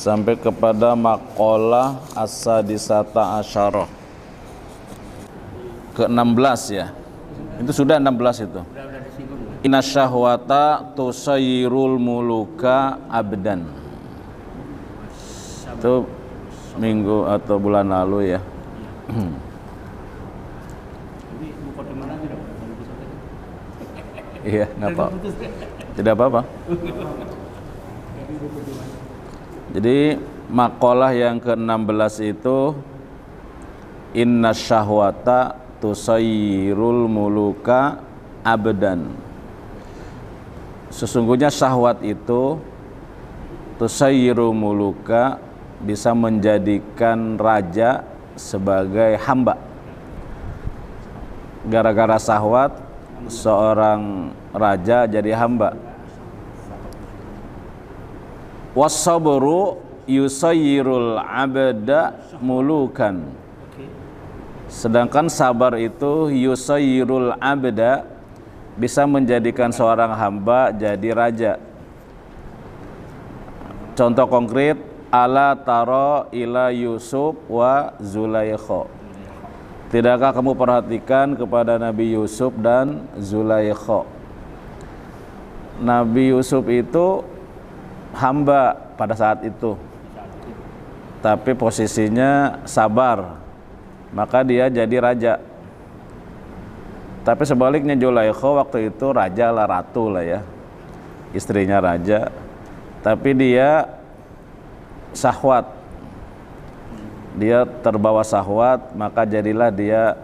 sampai kepada maqalah as-sadisata asyarah ke-16 ya. Itu sudah 16 itu. Inna syahwata tusayyirul muluka abdan. Itu minggu atau bulan lalu ya. Iya, nggak apa. Tidak apa-apa. Jadi maqalah yang ke-16 itu inna syahwata tusayyirul muluka abdan. Sesungguhnya syahwat itu tusayyiru muluka, bisa menjadikan raja sebagai hamba. Gara-gara syahwat seorang raja jadi hamba. Was-sabru yusayyirul abda mulukan. Sedangkan sabar itu yusayyirul abda, bisa menjadikan seorang hamba jadi raja. Contoh konkret, ala taro ila Yusuf wa Zulaikha. Tidakkah kamu perhatikan kepada Nabi Yusuf dan Zulaikha? Nabi Yusuf itu hamba pada saat itu, tapi posisinya sabar, maka dia jadi raja. Tapi sebaliknya Zulaikha waktu itu raja lah, ratu lah ya, istrinya raja, tapi dia syahwat, dia terbawa syahwat, maka jadilah dia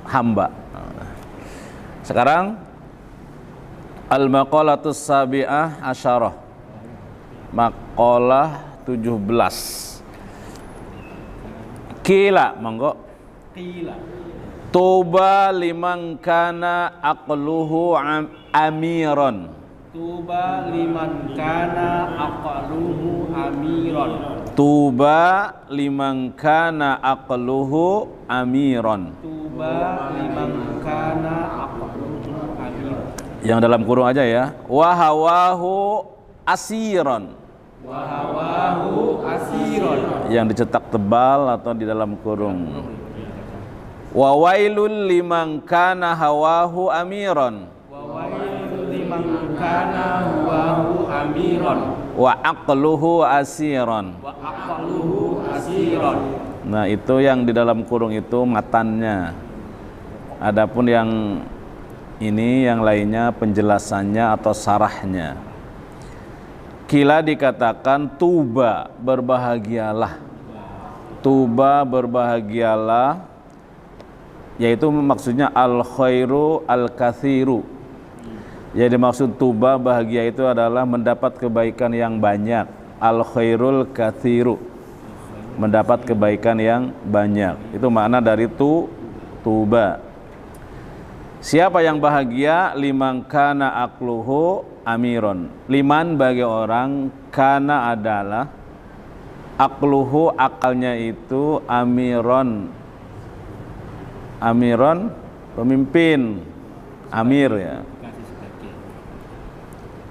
hamba. Sekarang al-maqalatus sabi'ah asyarah, maqalah 17. Qila, monggo. Qila Tuba liman kana aqluhu amiran. tuba liman kana aqluhu amiran. Tuba liman kana aqluhu amiran. Tuba liman kana aqluhu amiran. Yang dalam kurung aja ya. Wa hawahu asiran. Wa hawahu asiran. Yang dicetak tebal atau di dalam kurung. Wa wailul liman kana hawahu amiran. Wa wailul liman kana hawahu amiran. Wa aqluhu asiran. Wa aqluhu asiran. Nah, itu yang di dalam kurung itu matannya. Adapun yang ini yang lainnya penjelasannya atau sarahnya. Kila dikatakan tuba, berbahagialah. Tuba, berbahagialah, yaitu maksudnya al-khairu al-kathiru. Jadi maksud tuba, bahagia itu adalah mendapat kebaikan yang banyak. Al-khairul kathiru, mendapat kebaikan yang banyak. Itu makna dari tuba. Siapa yang bahagia? Liman kana aqluhu amiron. Liman bagi orang, kana adalah, aqluhu akalnya itu amiron. Amiron pemimpin, amir ya.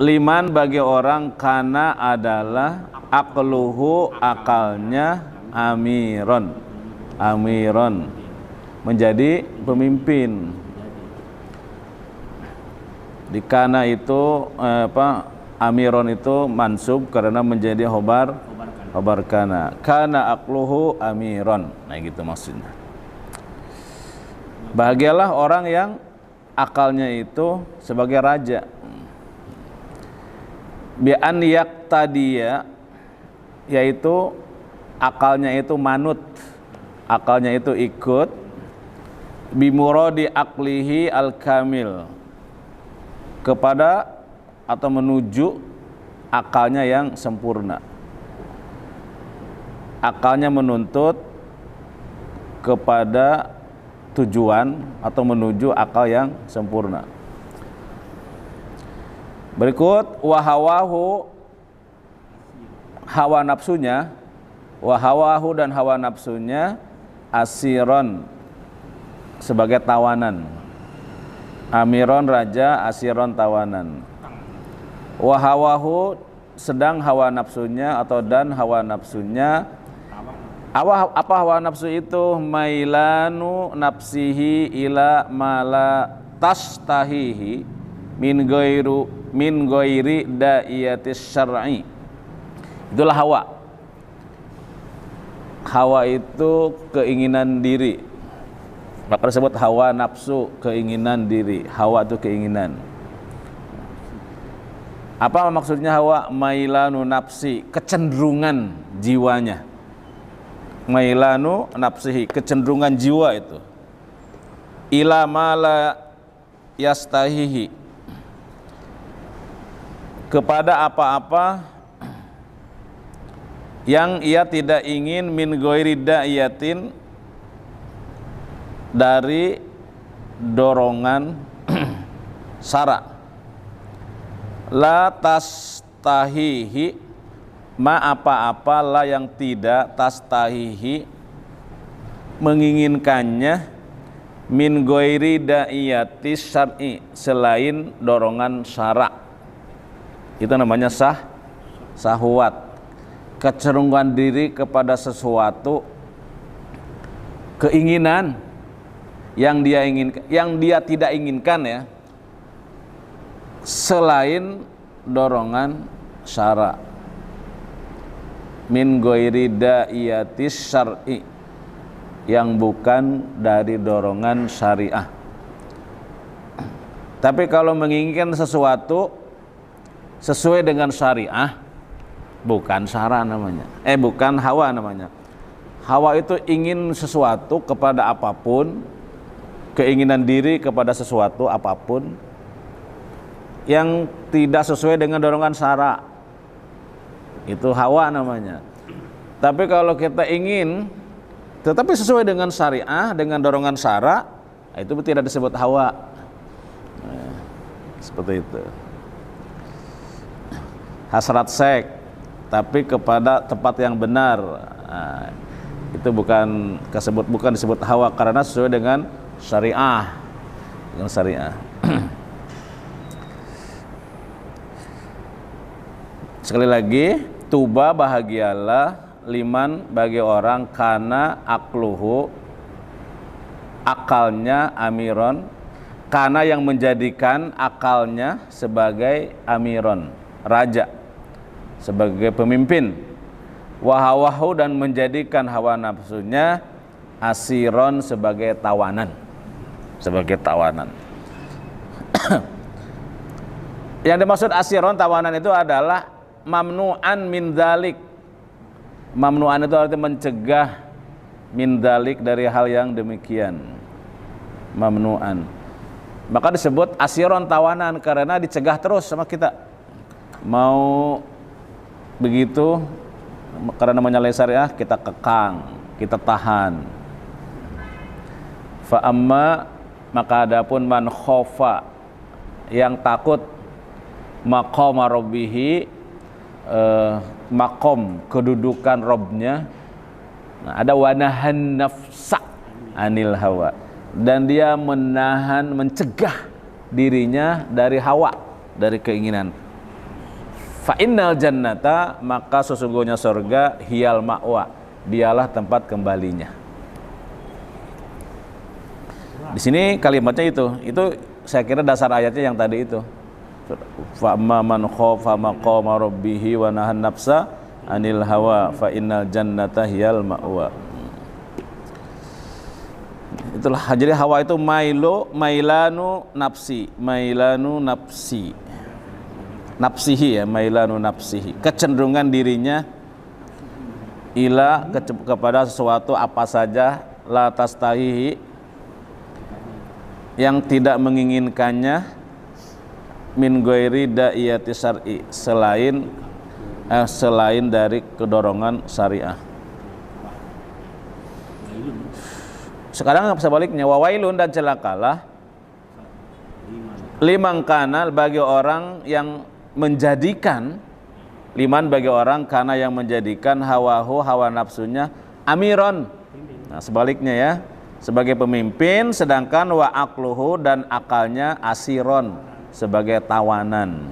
Liman bagi orang, kana adalah, aqluhu akalnya, amiron. Amiron menjadi pemimpin. Di kana itu amiron itu mansub karena menjadi khobar kana. Kana aqluhu amiron. Nah gitu maksudnya. Bahagialah orang yang akalnya itu sebagai raja. Bi an yaqtadiya, yaitu akalnya itu manut, akalnya itu ikut, bimuradi aqlihi al-kamil, kepada atau menuju akalnya yang sempurna. Akalnya menuntut kepada tujuan atau menuju akal yang sempurna. Berikut wahawahu, hawa nafsunya, wahawahu dan hawa nafsunya, asiron sebagai tawanan. Amiron raja, asiron tawanan. Wahawahu sedang hawa nafsunya atau dan hawa nafsunya. Apa hawa nafsu itu? Mailanu nafsihi ila mala tastahihi min ghairi da'iyatis syar'i. Itulah hawa. Hawa itu keinginan diri. Maka disebut hawa nafsu, keinginan diri. Hawa itu keinginan. Apa maksudnya hawa? Mailanu nafsi, kecenderungan jiwanya. Mailanu nafsihi, kecenderungan jiwa itu. Ila mala yastahihi, kepada apa-apa yang ia tidak ingin, min ghairi da'iyatin, dari dorongan syara. La tastahihi, ma apa-apa la yang tidak tastahihi menginginkannya, min ghairi da'iyati syar'i, selain dorongan syara. Itu namanya sahwat, kecenderungan diri kepada sesuatu, keinginan yang dia inginkan, yang dia tidak inginkan ya, selain dorongan syara. Min ghairi da'iyatis syar'i, yang bukan dari dorongan syariah. Tapi kalau menginginkan sesuatu sesuai dengan syariah, bukan syara namanya. Bukan hawa namanya. Hawa itu ingin sesuatu kepada apapun, keinginan diri kepada sesuatu apapun yang tidak sesuai dengan dorongan syara. Itu hawa namanya. Tapi kalau kita ingin tetapi sesuai dengan syariah, dengan dorongan syara, itu tidak disebut hawa. Seperti itu. Hasrat seks, tapi kepada tempat yang benar, itu bukan disebut hawa karena sesuai dengan syariah. Dengan syariah. Sekali lagi, tuba, bahagialah, liman, bagi orang, kana akluhu, akalnya, amiron, kana yang menjadikan akalnya sebagai amiron, raja, sebagai pemimpin, wahawahu, dan menjadikan hawa nafsunya asiron, sebagai tawanan. Yang dimaksud asiron, tawanan, itu adalah mamnu'an min dzalik. Mamnu'an itu artinya mencegah, min dzalik, dari hal yang demikian. Mamnu'an. Maka disebut asiron, tawanan, karena dicegah terus sama kita. Mau begitu, karena menyalahi syariah, kita kekang, kita tahan. Fa amma, maka adapun man khofa, yang takut, maqama rabbihi, makom, kedudukan Robnya. Nah, ada wanahan nafsa anil hawa, dan dia mencegah dirinya dari hawa, dari keinginan. Fa innal jannata, maka sesungguhnya surga, hiyal ma'wa, dialah tempat kembalinya. Di sini kalimatnya itu saya kira dasar ayatnya yang tadi itu. Fa amma man khafa maqama rabbih wa nahan nafsa anil hawa fa innal jannata hiyal ma'wa. Itulah, jadi hawa itu mailanu nafsihi ya, mailanu nafsihi, kecenderungan dirinya kepada sesuatu apa saja, la tastahihi, yang tidak menginginkannya, min ghairi da'iyati syar'i, selain dari kedorongan syariah. Sekarang sebaliknya, wawailun, dan celakalah, liman kana, bagi orang yang menjadikan, liman, bagi orang kana, yang menjadikan hawahu, hawa nafsunya, amiron. Nah, sebaliknya ya, sebagai pemimpin, sedangkan wa akluhu, dan akalnya, asiron, sebagai tawanan.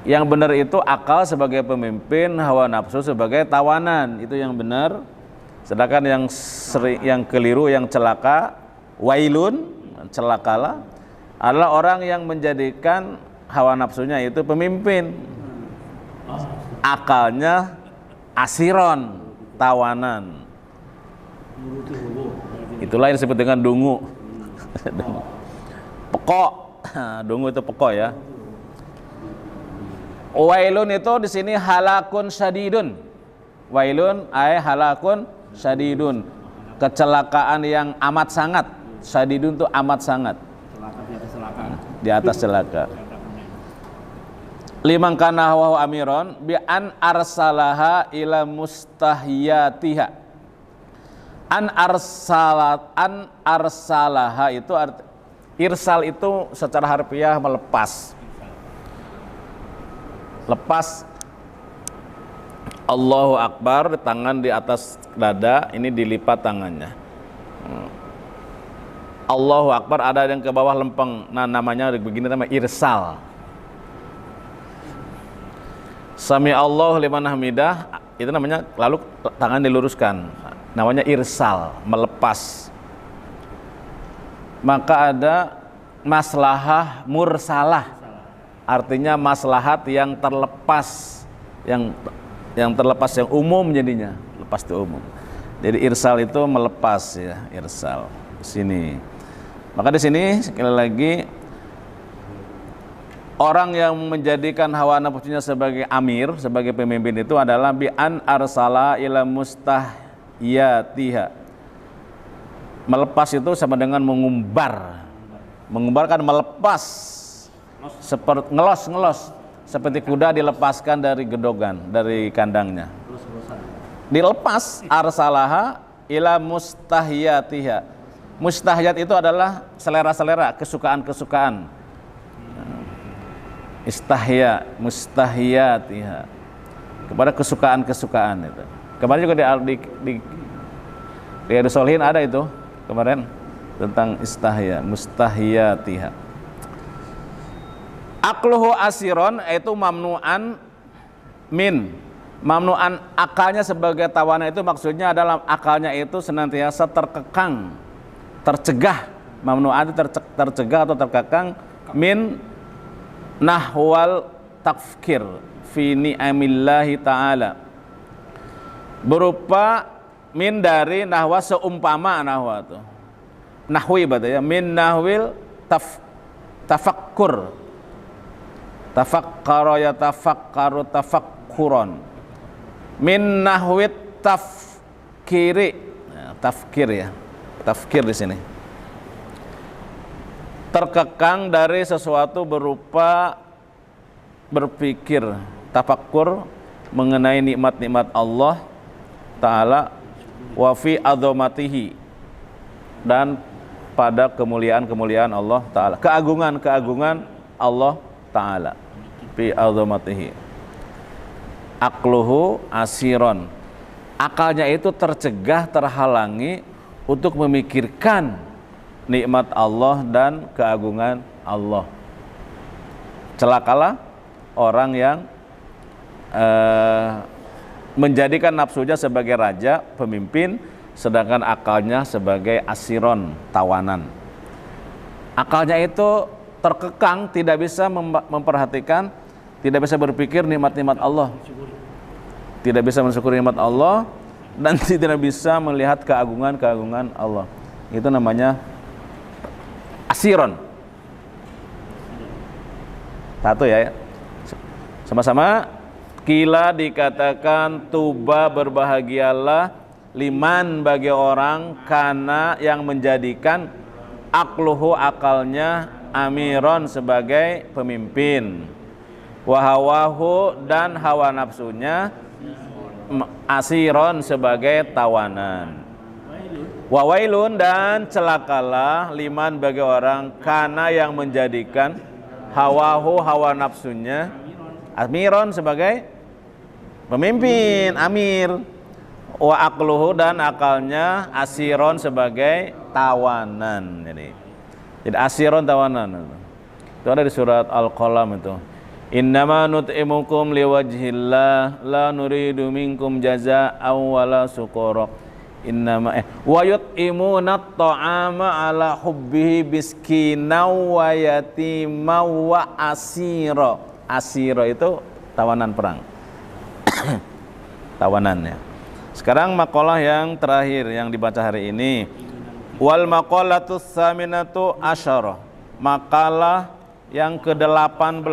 Yang benar itu akal sebagai pemimpin, hawa nafsu sebagai tawanan, itu yang benar. Sedangkan yang keliru, yang celaka, wailun, celakalah, adalah orang yang menjadikan hawa nafsunya itu pemimpin, akalnya asiron, tawanan. Itulah yang disebut dengan dungu. Pekok, dungu itu pekok ya. Wailun itu di sini halakun syadidun. Wailun ay halakun syadidun. Kecelakaan yang amat sangat. Syadidun itu amat sangat. Di atas celaka. Liman kana wa amiron bi an arsalaha ila mustahiyatiha. An arsalaha itu irsal itu secara harfiah melepas. Lepas Allahu Akbar, tangan di atas dada, ini dilipat tangannya. Allahu Akbar, ada yang ke bawah lempeng, nah namanya begini, namanya irsal. Sami Allahu liman hamidah, itu namanya, lalu tangan diluruskan, namanya irsal, melepas. Maka ada maslahah mursalah, artinya maslahat yang terlepas, yang terlepas, yang umum jadinya, lepas itu umum. Jadi irsal itu melepas ya, irsal. Sini. Maka di sini sekali lagi, orang yang menjadikan hawa nafsunya sebagai amir, sebagai pemimpin itu adalah bi an arsala ila mustahiyatiha. Melepas itu sama dengan mengumbar. Mengumbar kan melepas. Seperti ngelos, seperti kuda dilepaskan dari gedogan, dari kandangnya. Dilepas, arsalaha ila mustahiyatiha. Mustahiyat itu adalah selera-selera, kesukaan-kesukaan. Istahya, mustahiyatiha, kepada kesukaan-kesukaan itu. Kemarin juga di Riyadhus Shalihin ada itu kemarin tentang istahya, mustahiyatiha. Akluhu asiron, yaitu mamnu'an min. Mamnu'an akalnya sebagai tawanan itu maksudnya adalah akalnya itu senantiasa terkekang, tercegah. Mamnu'an itu tercegah atau terkekang min nahwal takfir fi ni'amillahi ta'ala. Berupa min dari nahwa, seumpama nahwa itu. Nahwi berarti ya, min nahwil tafakkur. Tafakkara yatafakkaru tafakkuron. Min nahwit tafkiri. Nah, tafkir ya. Tafkir di sini. Terkekang dari sesuatu berupa berpikir, tafakkur mengenai nikmat-nikmat Allah Ta'ala, wa fi adzamatihi, dan pada kemuliaan-kemuliaan Allah Ta'ala, keagungan-keagungan Allah Ta'ala, fi adzamatihi. Akluhu asiron, akalnya itu tercegah, terhalangi untuk memikirkan nikmat Allah dan keagungan Allah. Celakalah orang yang menjadikan nafsunya sebagai raja, pemimpin, sedangkan akalnya sebagai asiron, tawanan. Akalnya itu terkekang, tidak bisa memperhatikan, tidak bisa berpikir nikmat-nikmat Allah, tidak bisa mensyukuri nikmat Allah, dan tidak bisa melihat keagungan-keagungan Allah. Itu namanya asiron. Satu ya, sama-sama. Kila dikatakan tuba, berbahagialah, liman bagi orang, kana yang menjadikan, akluhu akalnya, amiron sebagai pemimpin, wahawahu dan hawa nafsunya, asiron sebagai tawanan. Wawailun dan celakalah, liman bagi orang, kana yang menjadikan, hawahu hawa nafsunya, amiron sebagai pemimpin, amir, wa akluhu dan akalnya, asiron sebagai tawanan. Jadi asiron, tawanan. Itu ada di surat Al-Qalam itu. Innama nut'imukum liwajhillah la nuridu minkum jazaa'an wala syukura. Innama wa yut'imuna at-ta'ama ala hubbihi miskinan wa yatiman wa asira. Asira itu tawanan perang. Tawanannya. Sekarang makalah yang terakhir yang dibaca hari ini. Wal maqalatus saminatu asyarah. Makalah yang ke-18.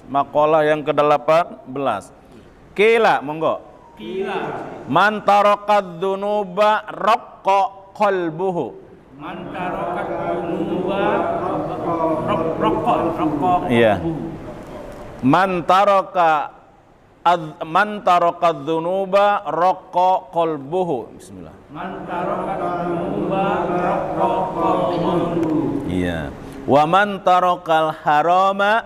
Makalah yang ke-18. Kila, monggo. Kila. Man taraqad dzunuba raqqa qalbuhu. Man tarokat dunuba rokok. Iya. Man taraqad dzunuba raqqa qalbuhu. Bismillah. Man tarokat dunuba rokok. Iya. Wa man taraqal harama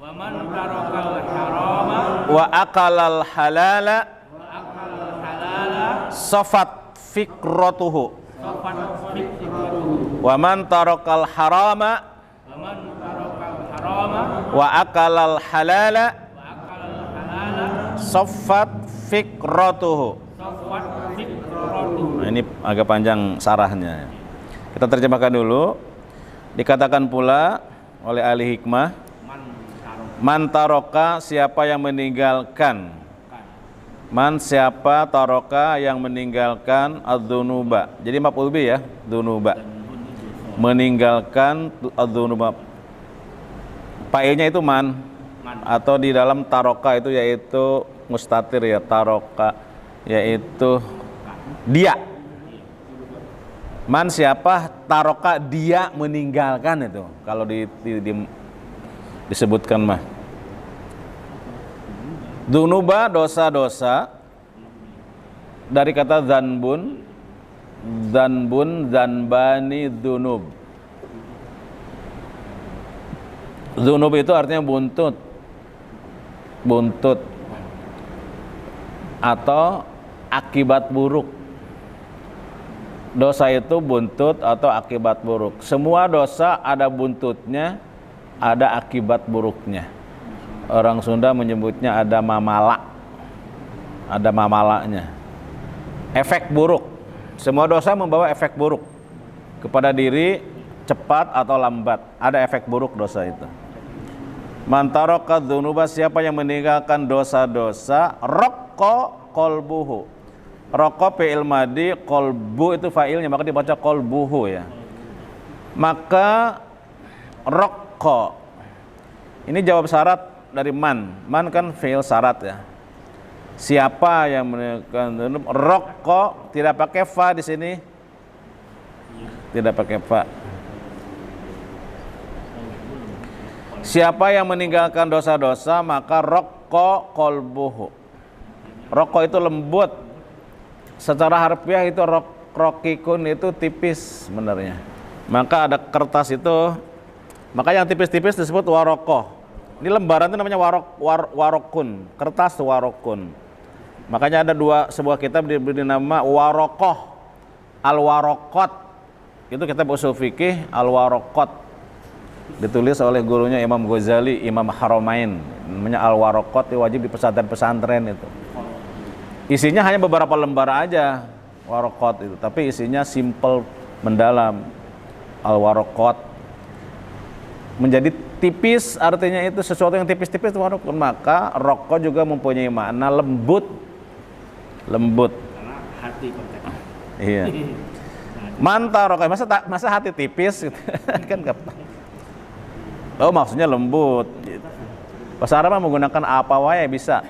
Wa man tarokal harama wa akalal halala wa akal halala safat fikratuhu. sofat fikratuhu. Wa man taraqal harama Wa man tarokal harama wa akalal halala wa akal halala safat fikratuhu. sofat fikratuhu. Nah, ini agak panjang sarahnya. Kita terjemahkan dulu. Dikatakan pula oleh ahli hikmah, man taroka, siapa yang meninggalkan. Man, siapa taroka yang meninggalkan adzunuba. Jadi maf'ul bih ya, dzunuba. Meninggalkan adzunuba. Fa'ilnya itu man. Atau di dalam taroka itu yaitu mustatir ya, taroka yaitu dia. Man, siapa taroka dia meninggalkan itu. Kalau disebutkan mah. Dunuba, dosa-dosa, dari kata zanbun, zanbani, dunub. Dunub itu artinya buntut, buntut atau akibat buruk. Dosa itu buntut atau akibat buruk. Semua dosa ada buntutnya, ada akibat buruknya. Orang Sunda menyebutnya ada mamala. Ada mamalanya. Efek buruk. Semua dosa membawa efek buruk kepada diri, cepat atau lambat. Ada efek buruk dosa itu. Man taraka dzunuba, siapa yang meninggalkan dosa-dosa, raqqa qalbuhu. Raqqa fi'il madi, qalbu itu fa'ilnya, maka dibaca qalbuhu ya. Maka raqqa ini jawab syarat dari man. Man kan fi'il syarat ya. Siapa yang meninggalkan dzunub, raqqa tidak pakai fa di sini. Tidak pakai fa. Siapa yang meninggalkan dosa-dosa, maka raqqa qalbuhu. Raqqa itu lembut. Secara harfiah itu rokikun itu tipis sebenarnya. Maka ada kertas itu, maka yang tipis-tipis disebut warokoh. Ini lembaran itu namanya warokun, kertas warokun. Makanya ada sebuah kitab diberi nama warokoh, al-warokot. Itu kitab usul fikih al-warokot. Ditulis oleh gurunya Imam Ghazali, Imam Haramain. Namanya al-warokot, wajib di pesantren-pesantren itu. Isinya hanya beberapa lembar aja warokot itu, tapi isinya simple, mendalam. Al-warokot menjadi tipis, artinya itu sesuatu yang tipis-tipis warokot. Maka rokok juga mempunyai makna lembut, lembut. Karena hati konteksnya. Iya. Manta rokok, masa hati tipis gitu. Kan enggak. Oh, maksudnya lembut gitu. Bahasa Arab menggunakan apa wae bisa.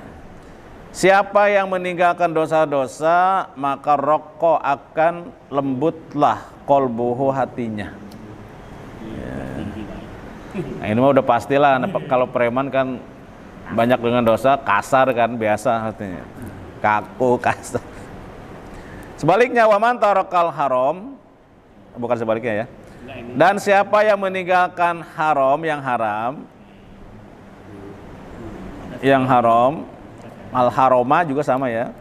Siapa yang meninggalkan dosa-dosa, maka rokok akan lembutlah kolbuhu, hatinya. Ya. Nah, ini mah udah pastilah. Kalau preman kan banyak dengan dosa, kasar kan, biasa hatinya. Kaku, kasar. Sebaliknya, waman tarokal haram, bukan sebaliknya ya. Dan siapa yang meninggalkan haram, yang haram, al-haroma juga sama ya.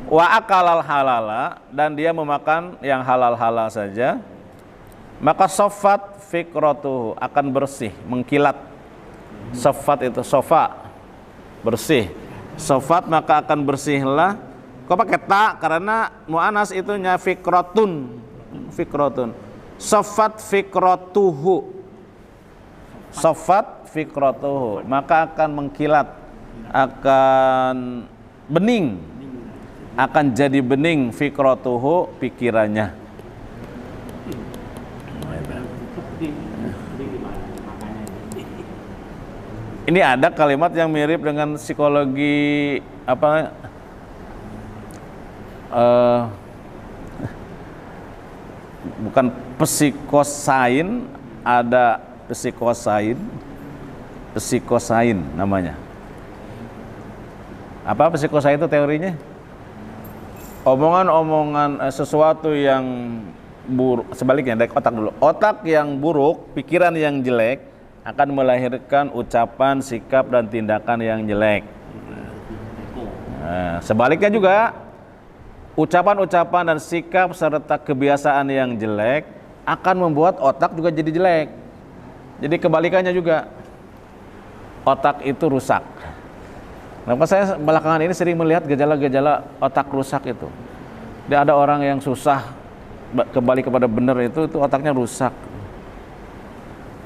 Wa akalal halala, dan dia memakan yang halal-halal saja, maka sofat fikratuhu, akan bersih, mengkilat. Sofat itu sofa, bersih. Sofat maka akan bersihlah. Kok pakai ta? Karena mu'anas itunya fikrotun. Fikrotun. Sofat fikrotuhu. Sofat fikrotuhu. Maka akan mengkilat, akan bening, akan jadi bening fikrotuhu, pikirannya. Ini ada kalimat yang mirip dengan psikologi apa? Bukan psikosain, ada psikosain namanya. Apa psikosain itu teorinya? Omongan-omongan sesuatu yang buruk, sebaliknya dari otak dulu. Otak yang buruk, pikiran yang jelek akan melahirkan ucapan, sikap dan tindakan yang jelek. Nah, sebaliknya juga ucapan-ucapan dan sikap serta kebiasaan yang jelek akan membuat otak juga jadi jelek. Jadi kebalikannya juga, otak itu rusak. Nah, saya belakangan ini sering melihat gejala-gejala otak rusak itu. Dia ada orang yang susah kembali kepada benar itu otaknya rusak.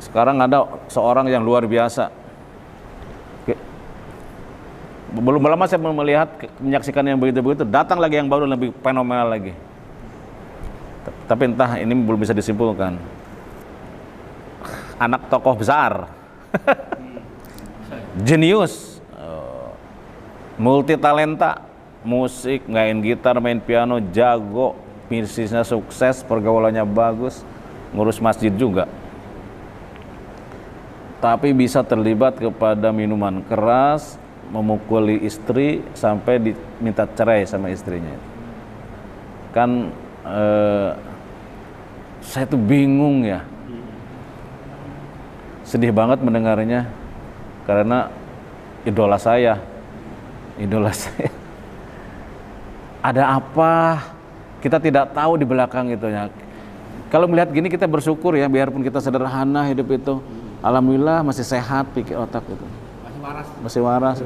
Sekarang ada seorang yang luar biasa. Belum lama saya menyaksikan yang begitu-begitu, datang lagi yang baru lebih fenomenal lagi. Tapi entah ini belum bisa disimpulkan. Anak tokoh besar, jenius, multi talenta, musik, main gitar, main piano, jago, bisnisnya sukses, pergaulannya bagus, ngurus masjid juga. Tapi bisa terlibat kepada minuman keras, memukuli istri sampai diminta cerai sama istrinya. Kan saya tuh bingung ya, sedih banget mendengarnya karena idola saya. Ada apa? Kita tidak tahu di belakang itu ya. Kalau melihat gini kita bersyukur ya, biarpun kita sederhana hidup itu. Alhamdulillah masih sehat pikir otak itu. Masih waras.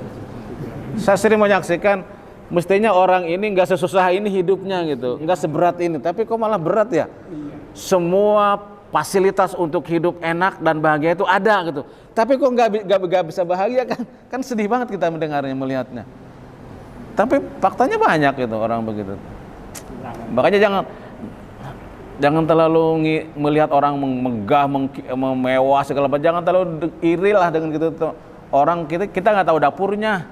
Saya sering menyaksikan, mestinya orang ini nggak sesusah ini hidupnya gitu, nggak seberat ini, tapi kok malah berat ya. Semua fasilitas untuk hidup enak dan bahagia itu ada gitu, tapi kok nggak bisa bahagia kan? Kan sedih banget kita mendengarnya, melihatnya. Tapi faktanya banyak gitu orang begitu. Makanya jangan terlalu melihat orang megah, mewah segala macam. Jangan terlalu iri lah dengan gitu tuh. Orang kita nggak tahu dapurnya.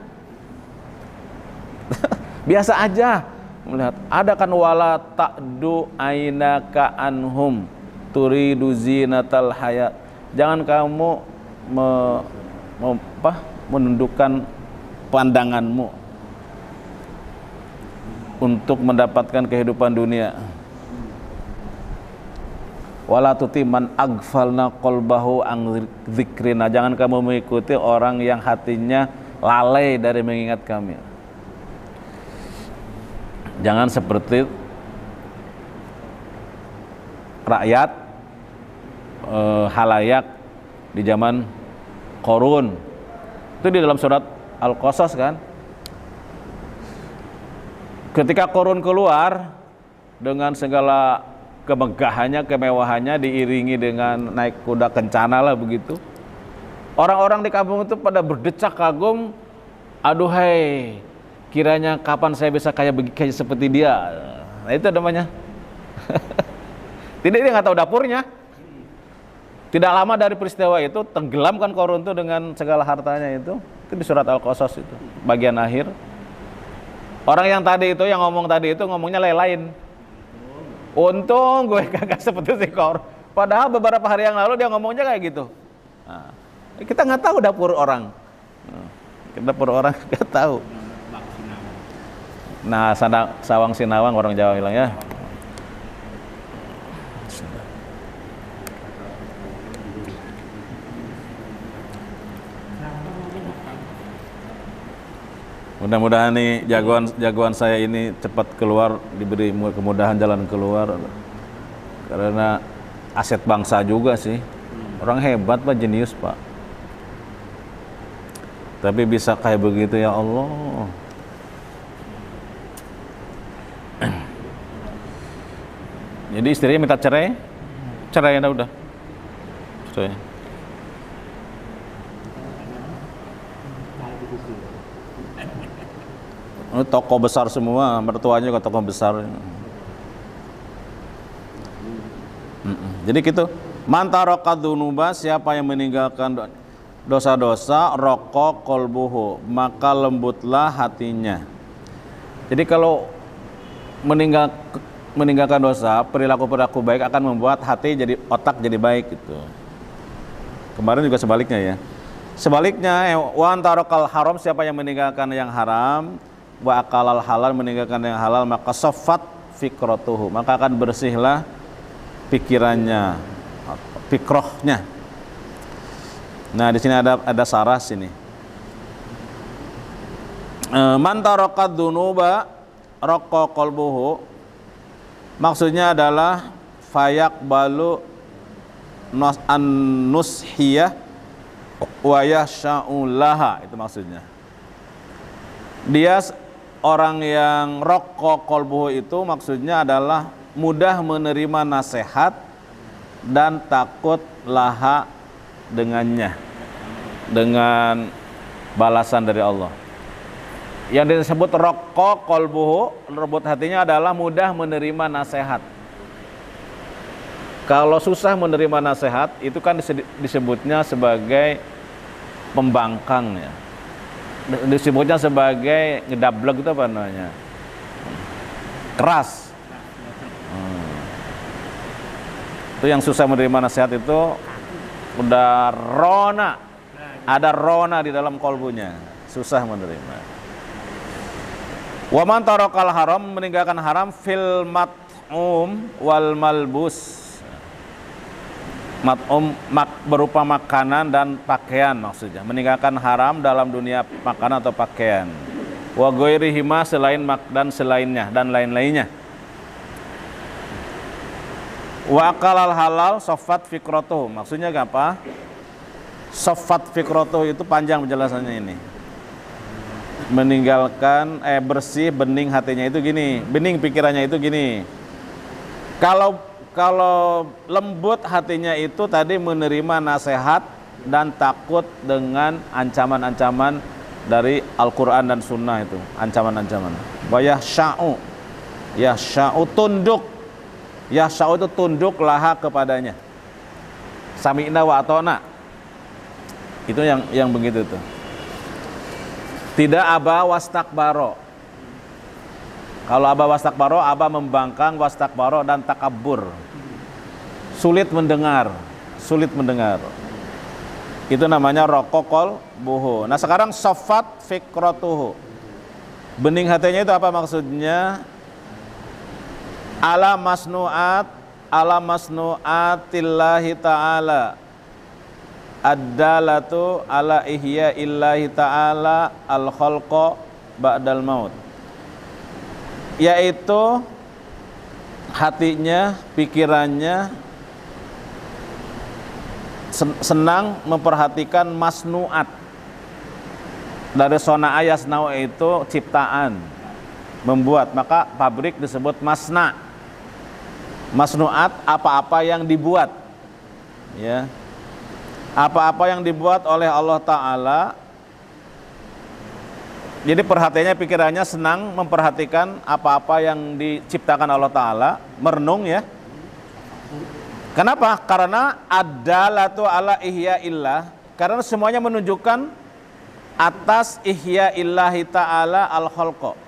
Biasa aja melihat. Ada kan wala ta'du ainaka anhum turidu zinatal hayat. Jangan kamu menundukkan pandanganmu untuk mendapatkan kehidupan dunia. Wala tuti man aghfalna qalbahu an dzikrina. Jangan kamu mengikuti orang yang hatinya lalai dari mengingat kami. Jangan seperti rakyat halayak di zaman Qarun. Itu di dalam surat Al-Qasas kan. Ketika Qarun keluar dengan segala kemegahannya, kemewahannya, diiringi dengan naik kuda kencana lah begitu. Orang-orang di kampung itu pada berdecak kagum, aduhai, kiranya kapan saya bisa kayak seperti dia. Nah itu namanya. Tidak, dia nggak tahu dapurnya. Tidak lama dari peristiwa itu tenggelamkan Qarun itu dengan segala hartanya itu di surat Al-Qasas itu bagian akhir. Orang yang tadi itu yang ngomong tadi itu ngomongnya lain. Untung gue kagak seperti si Qarun. Padahal beberapa hari yang lalu dia ngomongnya kayak gitu. Nah, kita nggak tahu dapur orang. Dapur orang nggak tahu. Nah, sawang sinawang orang Jawa bilang ya. Mudah-mudahan nih jagoan saya ini cepat keluar, diberi kemudahan jalan keluar. Karena aset bangsa juga sih. Orang hebat Pak, jenius Pak. Tapi bisa kayak begitu ya Allah. Jadi istrinya minta cerai, cerai udah. Cerai. Ini toko besar semua, mertuanya juga toko besar. Jadi gitu. Man taraka dzunuba, siapa yang meninggalkan dosa-dosa, raqqa qalbuhu, maka lembutlah hatinya. Jadi kalau meninggalkan dosa, perilaku-perilaku baik akan membuat hati jadi, otak jadi baik gitu. Kemarin juga sebaliknya ya. Sebaliknya, wa antarakal haram, siapa yang meninggalkan yang haram, wa akalal halal, meninggalkan yang halal, maka saffat fikratuhu, maka akan bersihlah pikirannya, fikrohnya. Nah, di sini ada sarah sini. Man taraka dzunuba raqqa qalbuhu, maksudnya adalah fayaqbalu an-nushiyah wa yasha'ulaha, itu maksudnya. Dia orang yang raqqa qalbuhu itu maksudnya adalah mudah menerima nasihat dan takut laha dengannya, dengan balasan dari Allah. Yang disebut raqqa qalbuhu, lembut hatinya, adalah mudah menerima nasihat. Kalau susah menerima nasihat, itu kan disebutnya sebagai pembangkang ya. Disebutnya sebagai ngedablek, itu apa namanya? Keras. Itu yang susah menerima nasihat itu udah rona, ada rona di dalam kolbunya, susah menerima. Wa man tarakal haram, meninggalkan haram, fil mat'um wal malbus. Mat'um berupa makanan dan pakaian, maksudnya meninggalkan haram dalam dunia makanan atau pakaian. Wa ghairihima, selain dan selainnya dan lain-lainnya. Wa akalal halal saffat fikratuh, maksudnya apa? Saffat fikratuh itu panjang penjelasannya ini. Meninggalkan bersih, bening hatinya itu gini, bening pikirannya itu gini. Kalau lembut hatinya itu tadi menerima nasihat dan takut dengan ancaman-ancaman dari Al-Quran dan Sunnah, itu ancaman-ancaman. Wa yahsya'u, yahsya'u tunduk, yahsya'u itu tunduk laha kepadanya. Sami'na wa ata'na, itu yang begitu tuh. Tidak aba wastakbaro. Kalau aba wastakbaro, aba membangkang, wastakbaro dan takabur. Sulit mendengar, sulit mendengar. Itu namanya raqqa qalbuhu. Nah, sekarang saffat fikratuhu. Bening hatinya itu apa maksudnya? Ala masnu'atillahi ta'ala. Ad-dalatu ala ihya illahi ta'ala al-khalqa ba'dal maut. Yaitu hatinya, pikirannya senang memperhatikan masnu'at. Dari sona yasna'u itu ciptaan, membuat, maka pabrik disebut masna'. Masnu'at apa-apa yang dibuat, ya, apa-apa yang dibuat oleh Allah Ta'ala. Jadi perhatiannya, pikirannya senang memperhatikan apa-apa yang diciptakan Allah Ta'ala, merenung ya. Kenapa? Karena ad-dalatu ala ihya illah, karena semuanya menunjukkan atas ihya illahi ta'ala al-khalqa.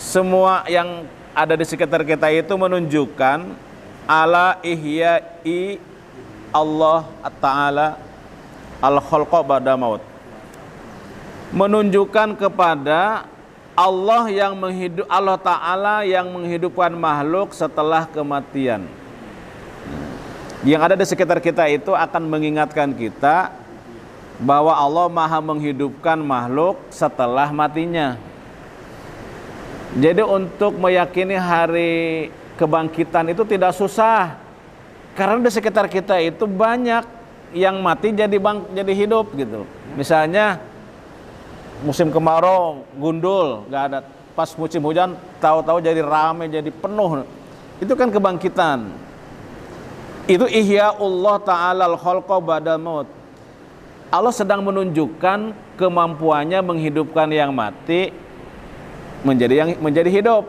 Semua yang ada di sekitar kita itu menunjukkan ala ihya'i Allah Ta'ala al-khalqa ba'da maut, menunjukkan kepada Allah yang Allah Ta'ala yang menghidupkan makhluk setelah kematian. Yang ada di sekitar kita itu akan mengingatkan kita bahwa Allah Maha menghidupkan makhluk setelah matinya. Jadi untuk meyakini hari kebangkitan itu tidak susah, karena di sekitar kita itu banyak yang mati jadi hidup gitu. Misalnya musim kemarau gundul, nggak ada. Pas musim hujan tahu-tahu jadi ramai, jadi penuh. Itu kan kebangkitan. Itu ihyaullah ta'ala al-khalqa ba'dal maut. Allah sedang menunjukkan kemampuannya menghidupkan yang mati menjadi hidup.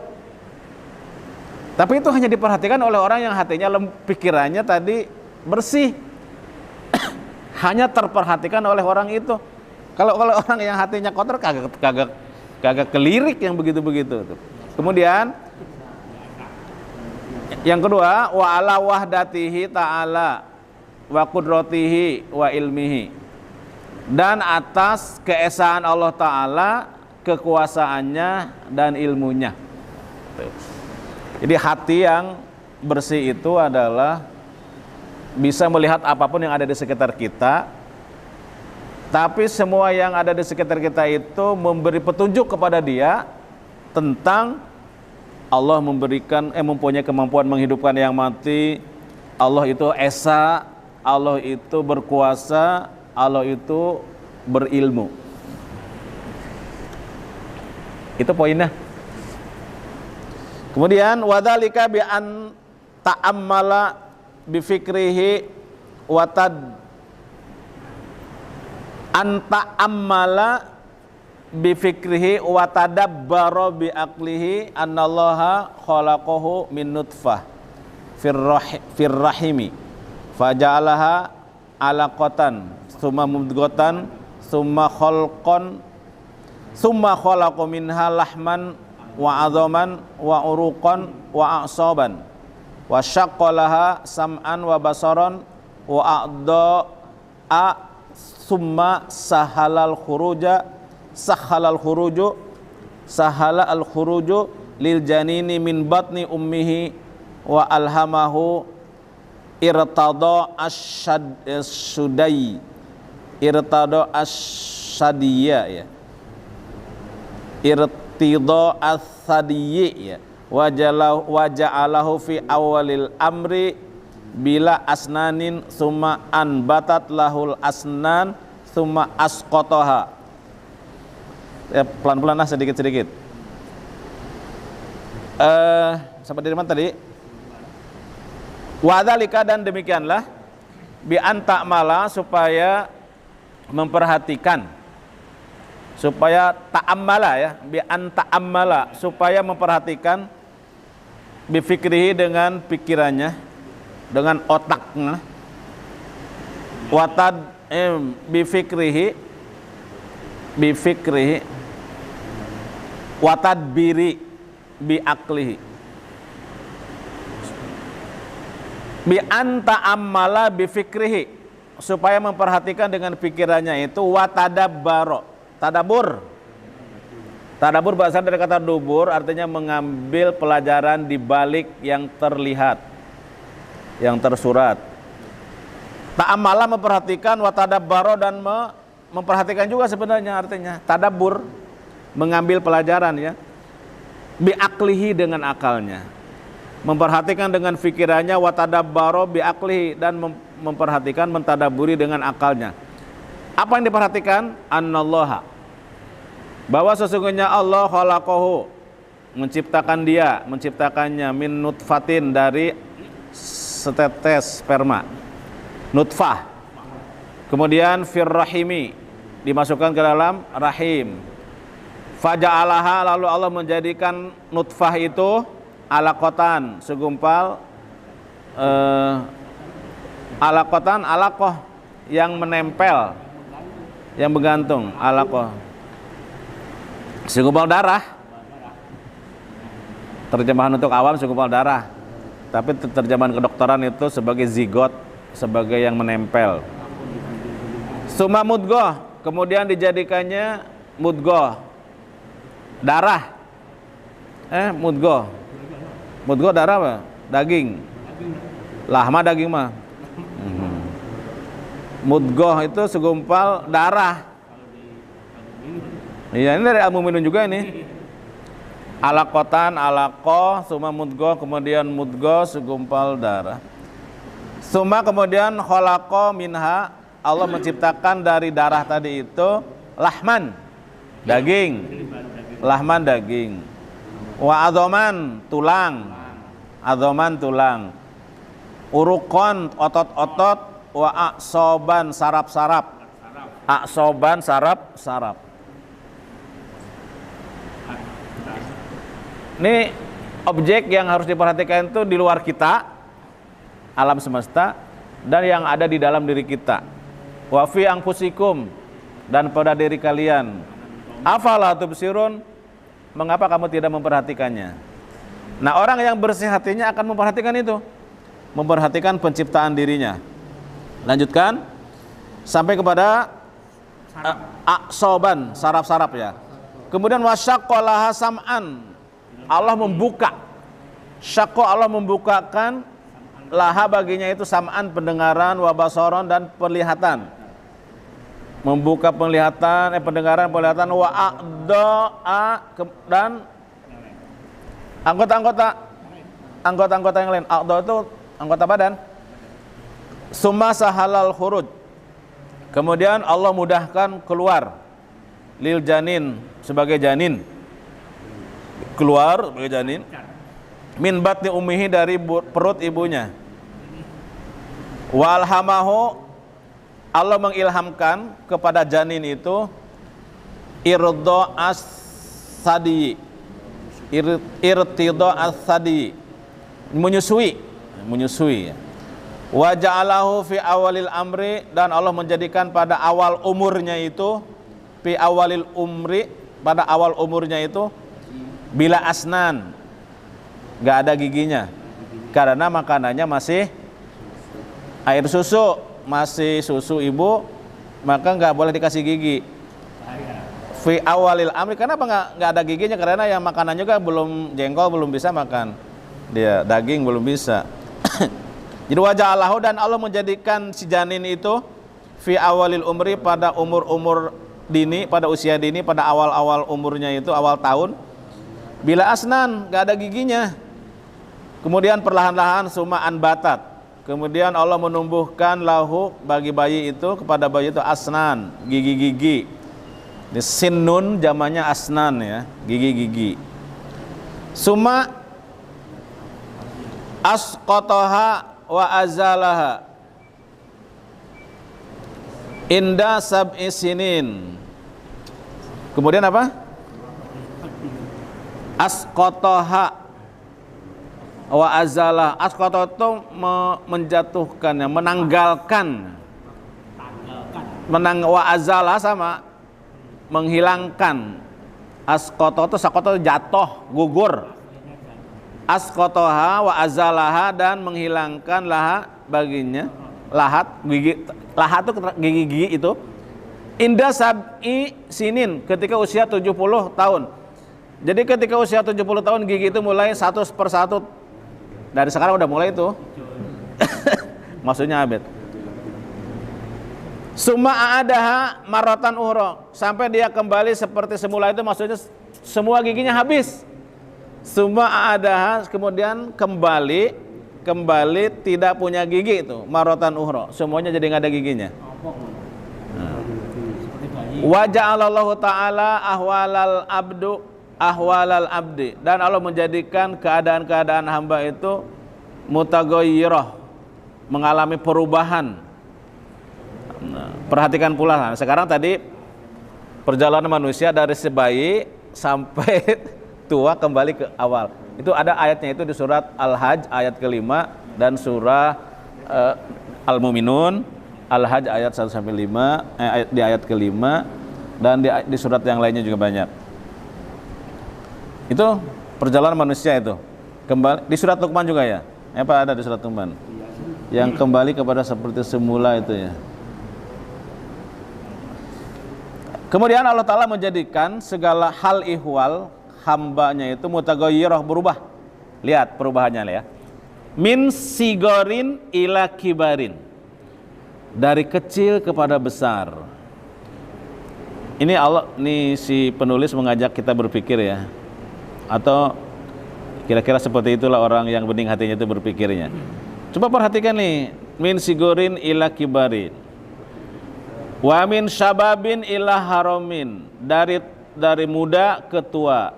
Tapi itu hanya diperhatikan oleh orang yang hatinya pikirannya tadi bersih. Hanya terperhatikan oleh orang itu. Kalau orang yang hatinya kotor kagak kelirik yang begitu-begitu. Kemudian yang kedua, wa ala wahdatihi ta'ala wa qudratihi wa ilmihi. Dan atas keesaan Allah Ta'ala, kekuasaannya dan ilmunya. Jadi hati yang bersih itu adalah bisa melihat apapun yang ada di sekitar kita, tapi semua yang ada di sekitar kita itu memberi petunjuk kepada dia tentang Allah mempunyai kemampuan menghidupkan yang mati, Allah itu esa, Allah itu berkuasa, Allah itu berilmu. Itu poinnya. Kemudian wadzalika bi an ta'ammala bi fikrihi wa bi fikrihi wa tadabbara bi aqlihi annallaha khalaqahu min nutfah fir rahimi faja'alaha alaqatan summa mudghatan summa khalqan summa khalaqa minha lahman wa adhaman wa uruqan wa a'saban wa syaqqalaha sam'an wa basaran wa a'da'a summa sahala al khuruju lil janini min batni ummihi wa alhamahu irtada asyadiyya ya irtida as-sadiyyi ya waja'alahu fi awalil amri bila asnanin summa anbatat lahul asnan summa asqataha. Pelan-pelan lah, sedikit-sedikit. Sampai dari mana tadi? Wadzalika, dan demikianlah bi anta mala, supaya memperhatikan, supaya ta'ammala ya, bi anta ammala, supaya memperhatikan bi fikrihi, dengan pikirannya, dengan otaknya, watad bi fikrihi watadbiri bi aklihi, bi anta ammala bi fikrihi, supaya memperhatikan dengan pikirannya itu, watadabbaro, tadabur berasal dari kata dubur, artinya mengambil pelajaran di balik yang terlihat, yang tersurat. Ta'amala memperhatikan, watadabbaro dan memperhatikan juga sebenarnya artinya tadabbur, mengambil pelajaran ya, bi aklihi, dengan akalnya, memperhatikan dengan pikirannya, watadabbaro bi aklihi, dan memperhatikan, mentadaburi dengan akalnya. Apa yang diperhatikan? Annallaha, bahwa sesungguhnya Allah khalaqahu, menciptakannya min nutfatin, dari setetes sperma, nutfah. Kemudian fir rahimi, dimasukkan ke dalam rahim. Faja'alaha, lalu Allah menjadikan nutfah itu alaqatan, segumpal alaqoh yang menempel, yang bergantung, alaqoh, segumpal darah. Terjemahan untuk awam segumpal darah, tapi terjemahan kedokteran itu sebagai zigot, sebagai yang menempel. Summa mudghah, kemudian dijadikannya mudghah, darah. Mudghah darah apa? Daging. Lahma daging mah. Mudghah itu segumpal darah. Iya, ini dari Al-Mu'minun juga ini. Alaqatan, alaqah, summa mudghah, kemudian mudghah, segumpal darah. Summa, kemudian khalaqa minha, Allah menciptakan dari darah tadi itu lahman, daging. Lahman daging. Wa adzoman tulang. Adzoman tulang. Urukon otot-otot. Wa aqsoban saraf-saraf. Aqsoban saraf-saraf. Ini objek yang harus diperhatikan itu di luar kita, alam semesta, dan yang ada di dalam diri kita. Wa fi anfusikum, dan pada diri kalian. Afala tubsirun, mengapa kamu tidak memperhatikannya? Nah, orang yang bersih hatinya akan memperhatikan itu, memperhatikan penciptaan dirinya. Lanjutkan sampai kepada aqsoban, saraf-saraf ya. Kemudian wasyaqqalaha sam'an, Allah membuka, syaqqa, Allah membukakan laha baginya itu sam'an, pendengaran, wa basaron, dan penglihatan. Membuka penglihatan, pendengaran, penglihatan, wa aqda'a, dan anggota-anggota yang lain. Aqda itu anggota badan. Summa sahalal khuruj, kemudian Allah mudahkan keluar, lil janin, sebagai janin, keluar sebagai janin, min batni ummihi, dari perut ibunya. Wa alhamahu, Allah mengilhamkan kepada janin itu irdo as-sadi, irtido as-sadi, menyusui. Wa ja'alahu fi awalil amri, dan Allah menjadikan pada awal umurnya itu, fi awalil umri, pada awal umurnya itu, bila asnan, gak ada giginya, karena makanannya masih air susu, masih susu ibu, maka nggak boleh dikasih gigi. Fi awalil amri, kenapa nggak ada giginya? Karena yang makanan juga belum, jengkol belum bisa makan, dia daging belum bisa. Jadi wajah Allah, dan Allah menjadikan si janin itu fi awalil umri, pada umur dini, pada usia dini, pada awal-awal umurnya itu, awal tahun, bila asnan, nggak ada giginya. Kemudian perlahan-lahan summa anbatat, kemudian Allah menumbuhkan lahu, bagi bayi itu, kepada bayi itu asnan, gigi-gigi. Sinnun jamannya asnan ya, gigi-gigi. Summa asqataha wa azalaha inda sab'i sinin. Kemudian apa? Asqataha wa azalah. Asqata itu menjatuhkan, menanggalkan. Wa azalah sama menghilangkan. Asqata itu, sakota itu jatuh, gugur. Asqataha wa azalaha, dan menghilangkan laha baginya, lahat, gigi, lahat itu gigi-gigi itu, inda sab'i sinin, ketika usia 70 tahun. Jadi ketika usia 70 tahun gigi itu mulai satu persatu. Dari sekarang udah mulai itu. Maksudnya abed. Summa a'adaha maratan uhra, sampai dia kembali seperti semula itu, maksudnya semua giginya habis. Summa a'adaha, kemudian kembali tidak punya gigi itu, maratan uhra, semuanya jadi nggak ada giginya. Wa ja'alallahu ta'ala ahwalal abdi, dan Allah menjadikan keadaan-keadaan hamba itu mutaghayyirah, mengalami perubahan. Nah, perhatikan pula, sekarang tadi perjalanan manusia dari sebayi sampai tua kembali ke awal. Itu ada ayatnya, itu di surat Al-Hajj ayat ke-5 dan surah Al-Mu'minun Al-Hajj ayat 1 sampai 5, di ayat ke-5, dan di surat yang lainnya juga banyak. Itu perjalanan manusia itu. Kembali di surat Luqman juga ya. Apa ada di surat Luqman? Yang kembali kepada seperti semula itu ya. Kemudian Allah Ta'ala menjadikan segala hal ihwal hambanya itu mutaghayyirah, berubah. Lihat perubahannya ya. Min sigorin ila kibarin, dari kecil kepada besar. Ini Allah, nih si penulis mengajak kita berpikir ya. Atau kira-kira seperti itulah orang yang bening hatinya itu berpikirnya. Coba perhatikan nih, min sigorin ila kibarin, wa min syababin ila haramin, dari dari muda ke tua,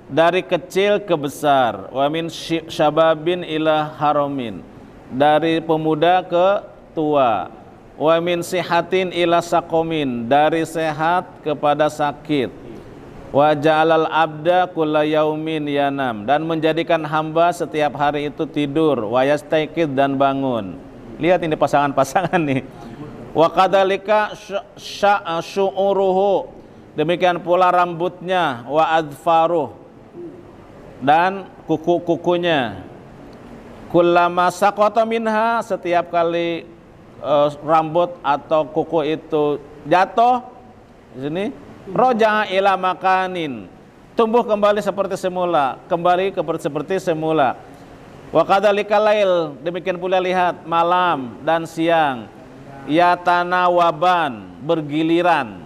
dari kecil ke besar. Wa min syababin ila haramin, dari pemuda ke tua. Wa min sihatin ila sakomin, dari sehat kepada sakit. Wa ja'alal abda kulla yaumin yanam, dan menjadikan hamba setiap hari itu tidur. Wa yastaikid, dan bangun. Lihat ini pasangan-pasangan nih. Wa kadzalika syu'uruhu, demikian pula rambutnya. Wa adfaruh, dan kuku-kukunya. Kullama saqata minha, setiap kali rambut atau kuku itu jatuh di sini, roja'a ila makanin, tumbuh kembali seperti semula, kembali seperti semula. Wa kadzalika lail, demikian pula lihat malam dan siang. Yatanawaban, bergiliran.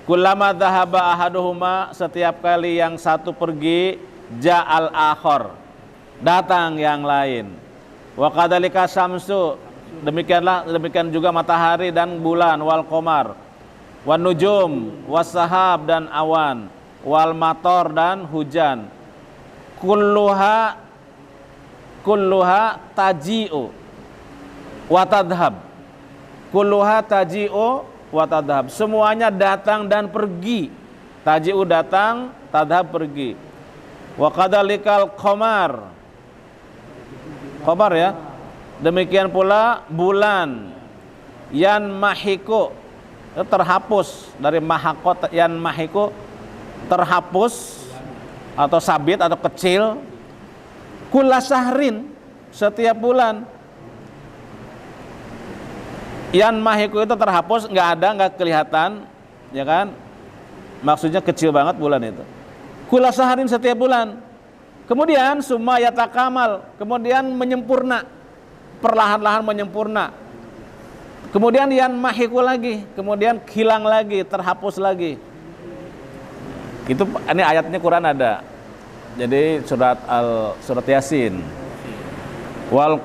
Kullama dhahaba ahaduhuma, setiap kali yang satu pergi, ja'al akhar, datang yang lain. Wa kadzalika syamsu, demikian juga matahari dan bulan. Wal qamar, wan nujum, was sahab, dan awan. Wal mator, dan hujan. Kulluha taji'u wa tadhhab. Kulluha taji'u wa tadhhab, semuanya datang dan pergi. Taji'u datang, tadhhab pergi. Wa kadzalikal qamar, ya, demikian pula bulan. Yan mahiku, terhapus, dari mahakot. Yan mahiku, terhapus atau sabit atau kecil. Kulla syahrin, setiap bulan. Yan mahiku itu terhapus, nggak ada, nggak kelihatan, ya kan? Maksudnya kecil banget bulan itu. Kulla syahrin, setiap bulan. Kemudian summa yatakamal, kemudian menyempurna, perlahan-lahan menyempurna. Kemudian yan mahiku lagi, kemudian hilang lagi, terhapus lagi. Itu ini ayatnya Quran ada. Jadi surat Yasin. Wal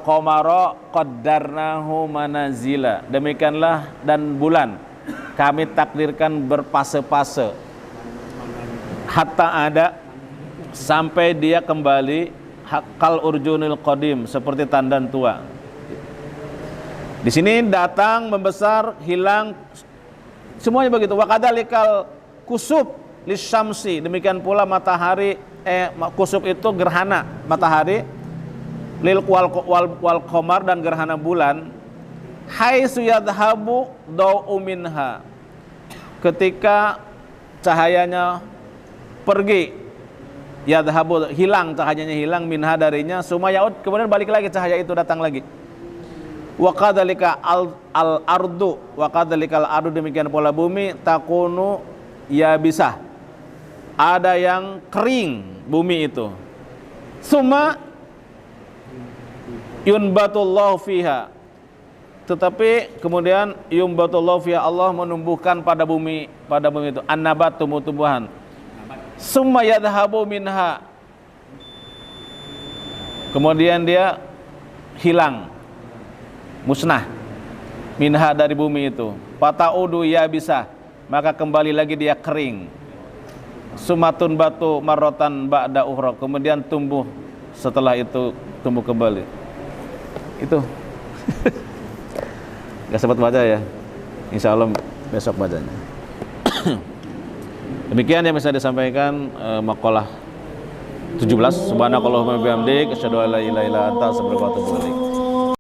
qamara qaddarnahu manazila, demikianlah, dan bulan kami takdirkan berfase-fase. Hatta ada, sampai dia kembali kal urjunil qadim, seperti tandan tua. Di sini datang, membesar, hilang, semuanya begitu. Wa kadzalikal kusuf lisyamsi, demikian pula matahari, kusuf itu gerhana matahari, lil wal qamar, dan gerhana bulan. Haitsu yadhabu dau'u minha, ketika cahayanya pergi, yadhabu, hilang, cahayanya hilang, minha, darinya, summa yaud, kemudian balik lagi, cahaya itu datang lagi. Wa kadzalika al ardu, wa kadzalikal ardu, demikian pula bumi, takunu yabisah, ada yang kering bumi itu. Summa yunbatullahu fiha, tetapi kemudian yunbatullahu fiha, Allah menumbuhkan pada bumi itu an-nabat, tumbuh-tumbuhan. Summa yadhabu minha, kemudian dia hilang, musnah, minha, dari bumi itu. Fataudu yabisah, maka kembali lagi dia kering. Sumatun batu marotan ba'da ukhra, kemudian tumbuh setelah itu, tumbuh kembali. Itu gak sempat baca ya, insya Allah besok bacanya. Demikian yang bisa disampaikan maqalah 17. Subhanakallahumma wa bihamdik, asyhadu an la ilaha illa anta, astaghfiruka wa atubu ilaik.